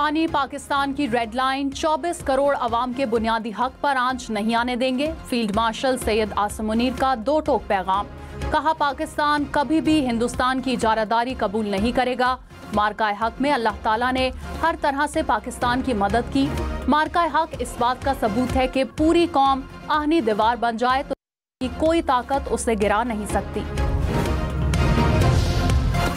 पानी पाकिस्तान की red line, 24 crore अवाम के बुनियादी हक पर आंच नहीं आने देंगे। फील्ड मार्शल सैयद आसिम मुनीर का दो टोक पैगाम। कहा, पाकिस्तान कभी भी हिंदुस्तान की इजारादारी कबूल नहीं करेगा। मार्का हक में अल्लाह ताला ने हर तरह से पाकिस्तान की मदद की। मार्का हक इस बात का सबूत है कि पूरी कौम आहनी दीवार बन जाए तो कोई ताकत उसे गिरा नहीं सकती।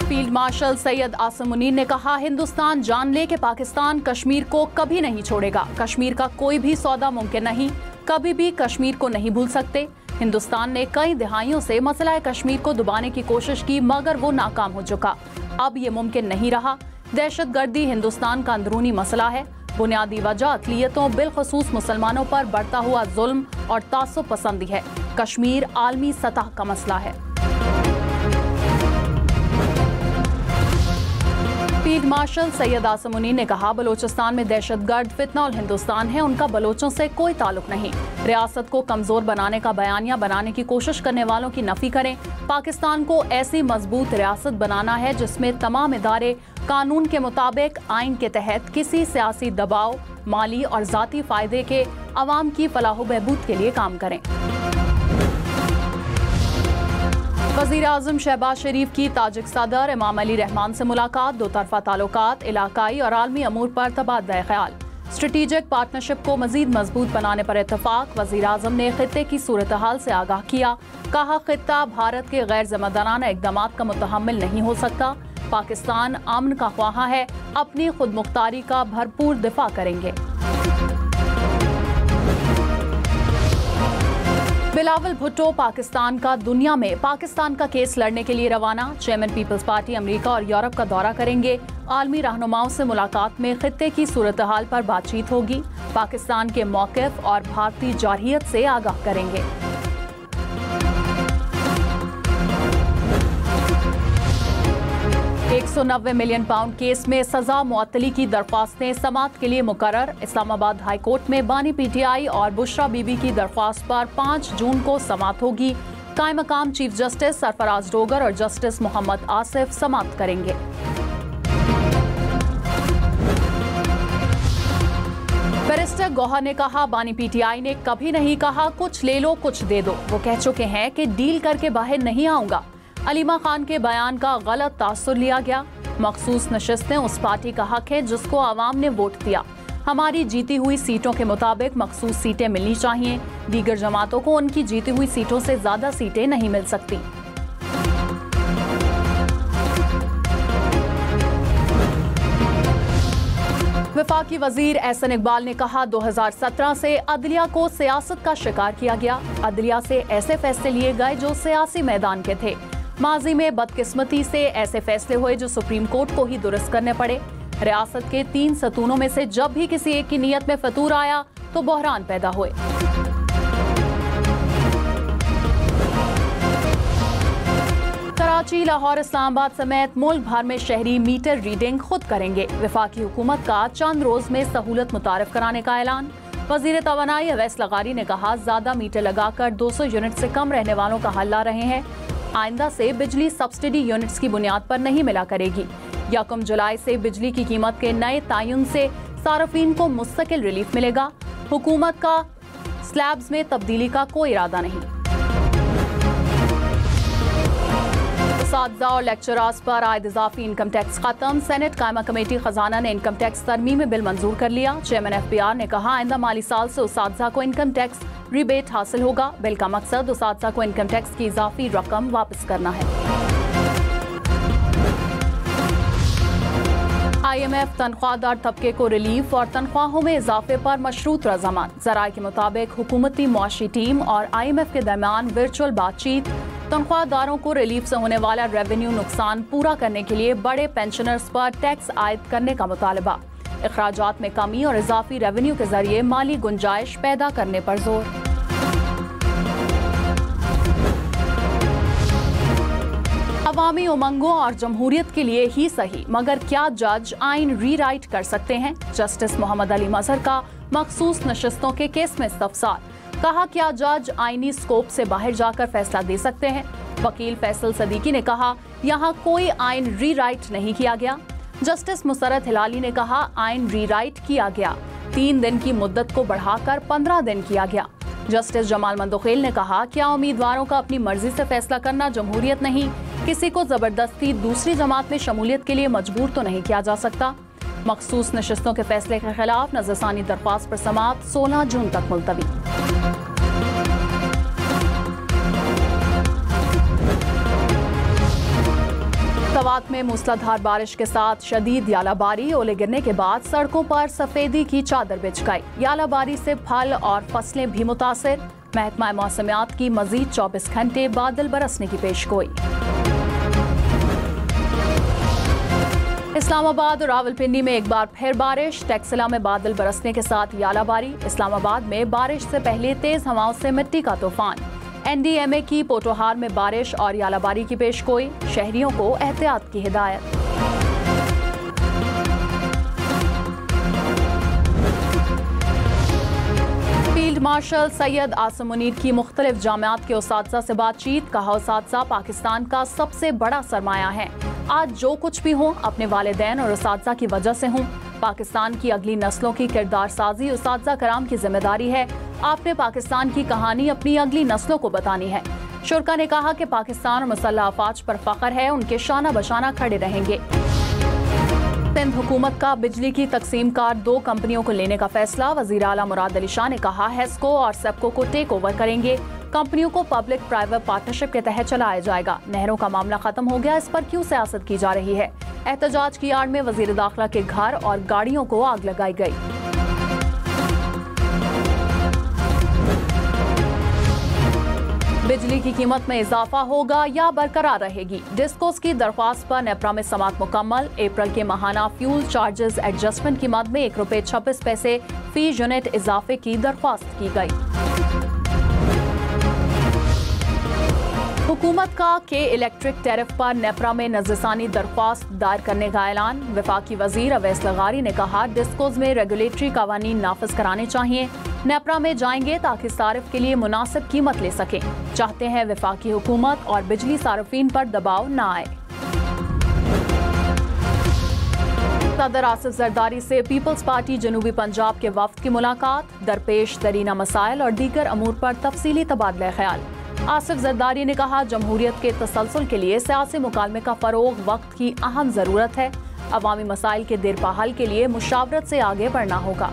फील्ड मार्शल सैयद आसिम मुनीर ने कहा, हिंदुस्तान जान ले कि पाकिस्तान कश्मीर को कभी नहीं छोड़ेगा। कश्मीर का कोई भी सौदा मुमकिन नहीं, कभी भी कश्मीर को नहीं भूल सकते। हिंदुस्तान ने कई दिहाइयों से मसला कश्मीर को दबाने की कोशिश की, मगर वो नाकाम हो चुका। अब ये मुमकिन नहीं रहा। दहशतगर्दी हिंदुस्तान का अंदरूनी मसला है। बुनियादी वजह अक़लियतों बिलखसूस मुसलमानों पर बढ़ता हुआ जुल्म और तासुब पसंदी है। कश्मीर आलमी सतह का मसला है। फील्ड मार्शल सैयद आसिम मुनीर ने कहा, बलोचिस्तान में दहशतगर्द फितना और हिंदुस्तान है, उनका बलोचों से कोई ताल्लुक नहीं। रियासत को कमजोर बनाने का बयानिया बनाने की कोशिश करने वालों की नफी करें। पाकिस्तान को ऐसी मजबूत रियासत बनाना है जिसमें तमाम इदारे कानून के मुताबिक आइन के तहत किसी सियासी दबाव, माली और जाती फायदे के अवाम की फलाह बहबूद के लिए काम करें। वज़ीर आज़म शहबाज शरीफ की ताजिक सदर इमाम अली रहमान से मुलाकात। दो तरफा ताल्लुकात, इलाकाई और आलमी अमूर पर तबादला ख्याल। स्ट्रेटेजिक पार्टनरशिप को मजीद मजबूत बनाने पर इत्तफाक। वज़ीर आज़म ने खित्ते की सूरत हाल से आगाह किया। कहा, खित्ता भारत के गैर ज़िम्मेदाराना इक़दामात का मुतहम्मिल नहीं हो सकता। पाकिस्तान अमन का ख्वाहा है, अपनी खुद मुख्तारी का भरपूर दिफा करेंगे। बिलावल भुट्टो पाकिस्तान का केस लड़ने के लिए रवाना। चेयरमैन पीपल्स पार्टी अमेरिका और यूरोप का दौरा करेंगे। आलमी रहनुमाओं से मुलाकात में खित्ते की सूरत हाल पर बातचीत होगी। पाकिस्तान के मौक़िफ़ और भारतीय जारहियत से आगाह करेंगे। £190 मिलियन केस में सजा मुअत्तली की दरख्वास्तें समाअत के लिए मुकर्रर। इस्लामाबाद हाई कोर्ट में बानी पीटीआई और बुशरा बीबी की दरख्वास्त पर 5 जून को समाअत होगी। कायम मकाम चीफ जस्टिस सरफराज डोगर और जस्टिस मोहम्मद आसिफ समाअत करेंगे। बैरिस्टर गौहर ने कहा, बानी पीटीआई ने कभी नहीं कहा कुछ ले लो कुछ दे दो। वो कह चुके हैं कि डील करके बाहर नहीं आऊंगा। अलीमा खान के बयान का गलत तासुर लिया गया। मखसूस नशिस्तें उस पार्टी का हक है जिसको आवाम ने वोट दिया। हमारी जीती हुई सीटों के मुताबिक मखसूस सीटें मिलनी चाहिए। दीगर जमातों को उनकी जीती हुई सीटों से ज्यादा सीटें नहीं मिल सकती। वफाकी वजीर एहसन इकबाल ने कहा, 2017 से अदलिया को सियासत का शिकार किया गया। अदलिया से ऐसे फैसले लिए गए जो सियासी मैदान के थे। माजी में बदकिस्मती से ऐसे फैसले हुए जो सुप्रीम कोर्ट को ही दुरुस्त करने पड़े। रियासत के 3 सतूनों में से जब भी किसी एक की नीयत में फतूर आया तो बहरान पैदा हुए। कराची, लाहौर, इस्लामाबाद समेत मुल्क भर में शहरी मीटर रीडिंग खुद करेंगे। वफाकी हुकूमत का चंद रोज में सहूलत मुतारिफ कराने का ऐलान। वजीर तवानाई अवैस लगारी ने कहा, ज्यादा मीटर लगाकर 200 यूनिट से कम रहने वालों का हल ला रहे हैं। आइंदा से बिजली सब्सिडी यूनिट्स की बुनियाद पर नहीं मिला करेगी। 1 जुलाई से बिजली की कीमत के नए तायुन से सार्फिन को मुस्तकिल रिलीफ मिलेगा। हुकूमत का स्लैब्स में तब्दीली का कोई इरादा नहीं। उस्ताद और लेक्चरर्स पर आयद इजाफी इनकम टैक्स खत्म। सेनेट कायमा कमेटी खजाना ने इनकम टैक्स तरमीम बिल मंजूर कर लिया। चेयरमैन FBR ने कहा, आइंदा माली साल से उस्ताद को इनकम टैक्स रिबेट हासिल होगा। बिल का मकसद उस्ताद को इनकम टैक्स की इजाफी रकम वापस करना है। IMF तनख्वाहदार तबके को रिलीफ और तनख्वाहों में इजाफे पर मशरूत रजामंद। ज़राए के मुताबिक हुकूमती मुआशी टीम और IMF के दरमियान वर्चुअल बातचीत। तनख्वाहदारों को रिलीफ से होने वाला रेवेन्यू नुकसान पूरा करने के लिए बड़े पेंशनर्स पर टैक्स आयद करने का मुतालबा। इखराजात में कमी और इजाफी रेवेन्यू के जरिए माली गुंजाइश पैदा करने पर जोर। अवामी उमंगों और जमहूरियत के लिए ही सही, मगर क्या जज आइन रीराइट कर सकते हैं? जस्टिस मोहम्मद अली मजहर का मखसूस नशिस्तों के केस में इस्तफसार। कहा, क्या जज आईनी स्कोप से बाहर जाकर फैसला दे सकते हैं? वकील फैसल सदीकी ने कहा, यहाँ कोई आइन रीराइट नहीं किया गया। जस्टिस मुसर्रत हिलाली ने कहा, आइन रीराइट किया गया, 3 दिन की मुद्दत को बढ़ाकर 15 दिन किया गया। जस्टिस जमाल मंदोखेल ने कहा, क्या उम्मीदवारों का अपनी मर्जी से फैसला करना जमहूरियत नहीं? किसी को जबरदस्ती दूसरी जमात में शमूलियत के लिए मजबूर तो नहीं किया जा सकता। मखसूस नशिस्तों के फैसले के खिलाफ नजरसानी दरख्वास्त पर समाअत 16 जून तक मुलतवी। सवात में मूसलाधार बारिश के साथ शदीद यालाबारी, ओले गिरने के बाद सड़कों पर सफेदी की चादर बिछ गई। यालाबारी से फल और फसलें भी मुतासिर। महकमा मौसमियात की मजीद 24 घंटे बादल बरसने की पेशगोई। इस्लामाबाद और रावलपिंडी में एक बार फिर बारिश, टेक्सिला में बादल बरसने के साथ यालाबारी। इस्लामाबाद में बारिश से पहले तेज हवाओं से मिट्टी का तूफान। NDMA की पोटोहार में बारिश और यालाबारी की पेशगोई, शहरियों को एहतियात की हिदायत। फील्ड मार्शल सैयद आसिम मुनीर की मुख्तलिफ जामियात के उसातिज़ा से बातचीत, कहा उसातिज़ा पाकिस्तान का सबसे बड़ा सरमाया है। आज जो कुछ भी हो अपने वालिदैन और उसातिज़ा की वजह से हों। पाकिस्तान की अगली नस्लों की किरदार साजी उसातिज़ा कराम की जिम्मेदारी है। आपने पाकिस्तान की कहानी अपनी अगली नस्लों को बतानी है। शुरका ने कहा कि पाकिस्तान और मुसल्लह अफवाज पर फख्र है, उनके शाना बशाना खड़े रहेंगे। सिंध हुकूमत का बिजली की तकसीम कार 2 कंपनियों को लेने का फैसला, वज़ीर आला मुराद अली शाह ने कहा हेस्को और सेप्को को टेक ओवर करेंगे। कंपनियों को पब्लिक प्राइवेट पार्टनरशिप के तहत चलाया जाएगा। नहरों का मामला खत्म हो गया, इस पर क्यों सियासत की जा रही है? एहतजाज की आड़ में वज़ीर दाखिला के घर और गाड़ियों को आग लगाई गई। बिजली की कीमत में इजाफा होगा या बरकरार रहेगी? डिस्कोस की दरख्वास्त पर नेपरा में समाअत मुकम्मल। अप्रैल के माहाना फ्यूल चार्जेस एडजस्टमेंट की मद में ₹1.26 फी यूनिट इजाफे की दरख्वास्त की गई। हुकूमत का के इलेक्ट्रिक टैरिफ पर नेपरा में नजरसानी दरख्वास्त दायर करने का ऐलान। वफाकी वजीर अवैस लगारी ने कहा डिस्कोज में रेगुलेटरी कवानीन नाफिज कराने चाहिए। नेपरा में जाएंगे ताकि सारिफ के लिए मुनासिब कीमत ले सकें। चाहते हैं वफाकी हुकूमत और बिजली सारिफीन पर दबाव न आए। सदर आसिफ जरदारी से पीपल्स पार्टी जनूबी पंजाब के वफ्द की मुलाकात, दरपेश दरीना मसाइल और दीगर अमूर पर तफसीली तबादला ख्याल। आसिफ जरदारी ने कहा जमहूरियत के तसलसल के लिए सियासी मुकालमे का फरोग वक्त की अहम जरूरत है। अवामी मसाइल के देरपा हल के लिए मुशावरत से आगे बढ़ना होगा।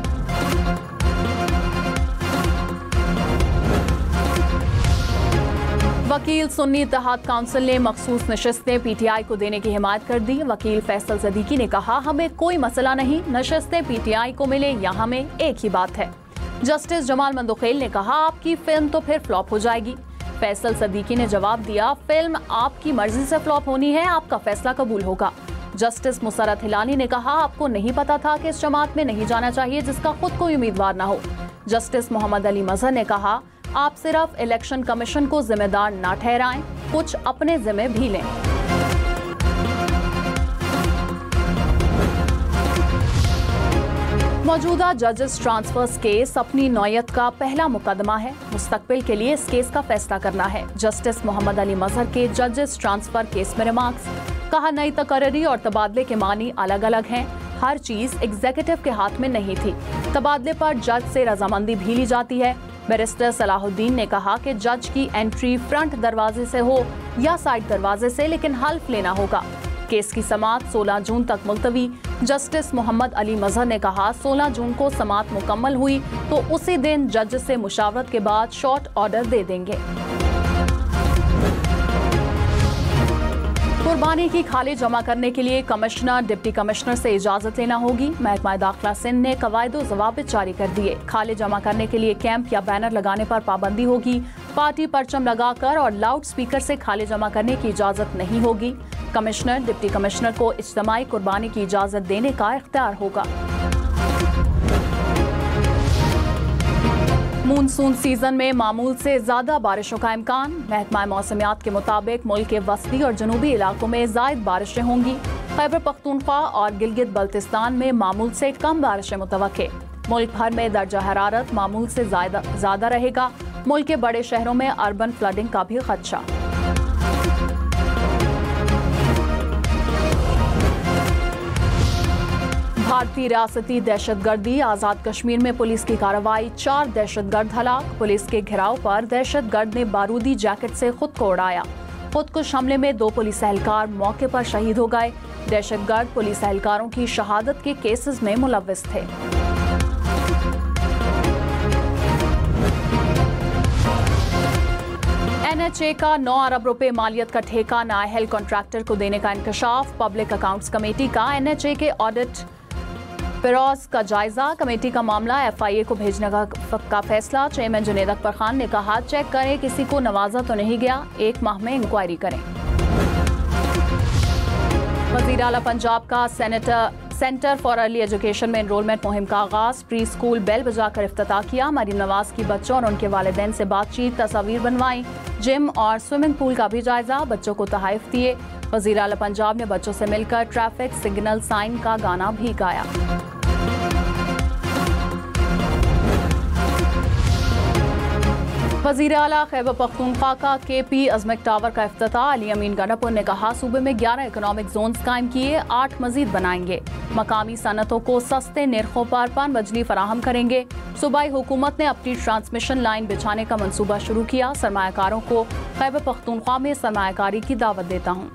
वकील सुन्नी इत्तेहाद काउंसिल ने मखसूस नशिस्तें PTI को देने की हिमायत कर दी। वकील फैसल सदीकी ने कहा हमें कोई मसला नहीं, नशिस्तें PTI को मिले या हमें एक ही बात है। जस्टिस जमाल मंदोखेल ने कहा आपकी फिल्म तो फिर फ्लॉप हो जाएगी। फैसल सदीकी ने जवाब दिया फिल्म आपकी मर्जी से फ्लॉप होनी है, आपका फैसला कबूल होगा। जस्टिस मुसर्रत हिलाली ने कहा आपको नहीं पता था कि इस जमात में नहीं जाना चाहिए जिसका खुद कोई उम्मीदवार न हो। जस्टिस मोहम्मद अली मजहर ने कहा आप सिर्फ इलेक्शन कमीशन को जिम्मेदार ना ठहराएं, कुछ अपने जिम्मे भी लें। मौजूदा जजेस ट्रांसफर्स केस अपनी नौयत का पहला मुकदमा है। मुस्तकबिल के लिए इस केस का फैसला करना है। जस्टिस मोहम्मद अली मजहर के जजेस ट्रांसफर केस में रिमार्क्स, कहा नई तकर्री और तबादले के मानी अलग अलग हैं। हर चीज एग्जीक्यूटिव के हाथ में नहीं थी। तबादले पर जज से रजामंदी भी ली जाती है। बैरिस्टर सलाहुद्दीन ने कहा कि जज की एंट्री फ्रंट दरवाजे से हो या साइड दरवाजे से, लेकिन हल्फ लेना होगा। केस की समाअत 16 जून तक मुलतवी। जस्टिस मोहम्मद अली मजहर ने कहा 16 जून को समाअत मुकम्मल हुई तो उसी दिन जज से मुशावरत के बाद शॉर्ट ऑर्डर दे देंगे। कुर्बानी की खाली जमा करने के लिए कमिश्नर डिप्टी कमिश्नर से इजाजत लेना होगी। महकमा दाखिला सिंध ने कवायदो ज़वाबित जारी कर दिए। खाली जमा करने के लिए कैंप या बैनर लगाने पर पाबंदी होगी। पार्टी परचम लगाकर और लाउड स्पीकर से खाली जमा करने की इजाजत नहीं होगी। कमिश्नर डिप्टी कमिश्नर को इज्तिमाई कुर्बानी की इजाजत देने का इख्तियार होगा। मानसून सीजन में मामूल से ज्यादा बारिशों का इम्कान। महकमा मौसमियात के मुताबिक मुल्क के वस्ती और जनूबी इलाकों में जायद बारिशें होंगी। खैबर पख्तूनख्वा और गिलगित बल्तिस्तान में मामूल से कम बारिशें मुतवक्के। मुल्क भर में दर्जा हरारत मामूल से ज्यादा रहेगा। मुल्क के बड़े शहरों में अर्बन फ्लडिंग का भी खदशा। भारतीय रियासती दहशतगर्दी, आजाद कश्मीर में पुलिस की कार्रवाई, 4 दहशतगर्द हलाक। पुलिस के घेराव पर दहशतगर्द ने बारूदी जैकेट से खुद को उड़ाया। खुदकुश हमले में 2 पुलिस एहलकार मौके पर शहीद हो गए। दहशतगर्द पुलिस एहलकारों की शहादत के केसेस में मुलव्विस थे। NHA का 9 अरब रुपए मालियत का ठेका नाअहल कॉन्ट्रैक्टर को देने का इंकशाफ। पब्लिक अकाउंट्स कमेटी का NHA के ऑडिट पेरोज का जायजा। कमेटी का मामला FIA को भेजने का फैसला। चेयरमैन जुनैद अकबर खान ने कहा, चेक करें किसी को नवाजा तो नहीं गया, 1 माह में इंक्वायरी करें। वज़ीर आला पंजाब का सेंटर फॉर अर्ली एजुकेशन में एनरोलमेंट मुहिम का आगाज। प्री स्कूल बेल बजाकर इफ्तिताह किया। मरीम नवाज की बच्चों और उनके वालिदैन से बातचीत, तस्वीर बनवाई। जिम और स्विमिंग पूल का भी जायजा, बच्चों को तोहफे दिए। वज़ीर आला पंजाब ने बच्चों से मिलकर ट्रैफिक सिग्नल साइन का गाना भी गाया। वज़ीर आला खैबर पख्तूनख्वा का KP अजमेक टावर का इफ्तिताह। अली अमीन गंडापुर ने कहा, सूबे में 11 इकोनॉमिक जोन्स कायम किए, 8 मजीद बनाएंगे। मकामी सनतों को सस्ते निर्खों पर पन बिजली फराहम करेंगे। सूबाई हुकूमत ने अपनी ट्रांसमिशन लाइन बिछाने का मंसूबा शुरू किया। सरमायाकारों को खैबर पख्तूनख्वा में सरमायाकारी की दावत देता हूँ।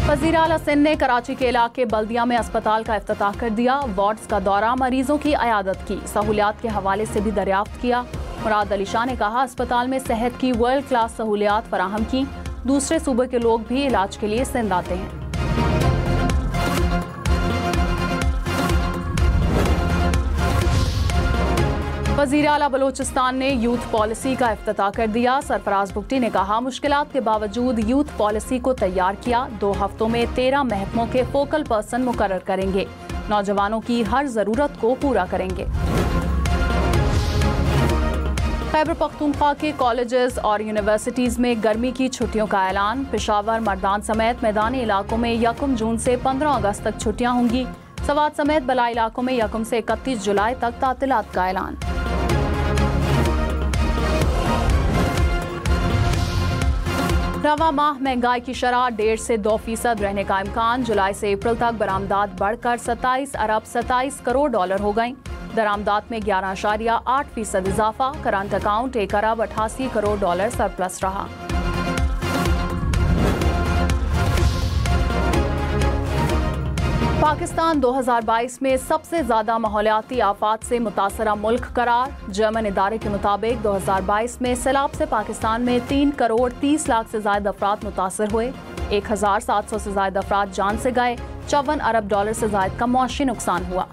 वज़ीर आला सिंध ने कराची के इलाके बल्दिया में अस्पताल का इफ्तिताह कर दिया। वार्ड्स का दौरा, मरीजों की अयादत की, सहूलियात के हवाले से भी दरियाफ्त किया। मुराद अली शाह ने कहा, अस्पताल में सेहत की वर्ल्ड क्लास सहूलियात फराहम की। दूसरे सूबे के लोग भी इलाज के लिए सिंध आते हैं। वज़ीर आला बलोचिस्तान ने यूथ पॉलिसी का इफ्तिताह कर दिया। सरफराज भुट्टी ने कहा, मुश्किलात के बावजूद यूथ पॉलिसी को तैयार किया। 2 हफ्तों में 13 महकमों के फोकल पर्सन मुकर्रर करेंगे। नौजवानों की हर जरूरत को पूरा करेंगे। खैबर पख्तूनख्वा के कॉलेजेस और यूनिवर्सिटीज में गर्मी की छुट्टियों का ऐलान। पेशावर, मर्दान समेत मैदानी इलाकों में 1 जून से 15 अगस्त तक छुट्टियां होंगी। सवात समेत बलाई इलाकों में 1 से 31 जुलाई तक तातिलात का ऐलान। रवा माह महंगाई की शरह 1.5 से 2% रहने का इम्कान। जुलाई से अप्रैल तक बरामदात बढ़कर 27 अरब 27 करोड़ डॉलर हो गई। दरामदात में 11.8% इजाफा। करंट अकाउंट 1 अरब 88 करोड़ डॉलर सरप्लस रहा। पाकिस्तान 2022 में सबसे ज्यादा माहौलियाती आफात से मुतासरा मुल्क करार। जर्मन इदारे के मुताबिक 2022 में सैलाब से पाकिस्तान में 3 करोड़ 30 लाख से ज्यादा अफराद मुतासर हुए। 1700 से ज्यादा अफराद जान से गए। 54 अरब डॉलर से ज्यादा का मुआशी नुकसान हुआ।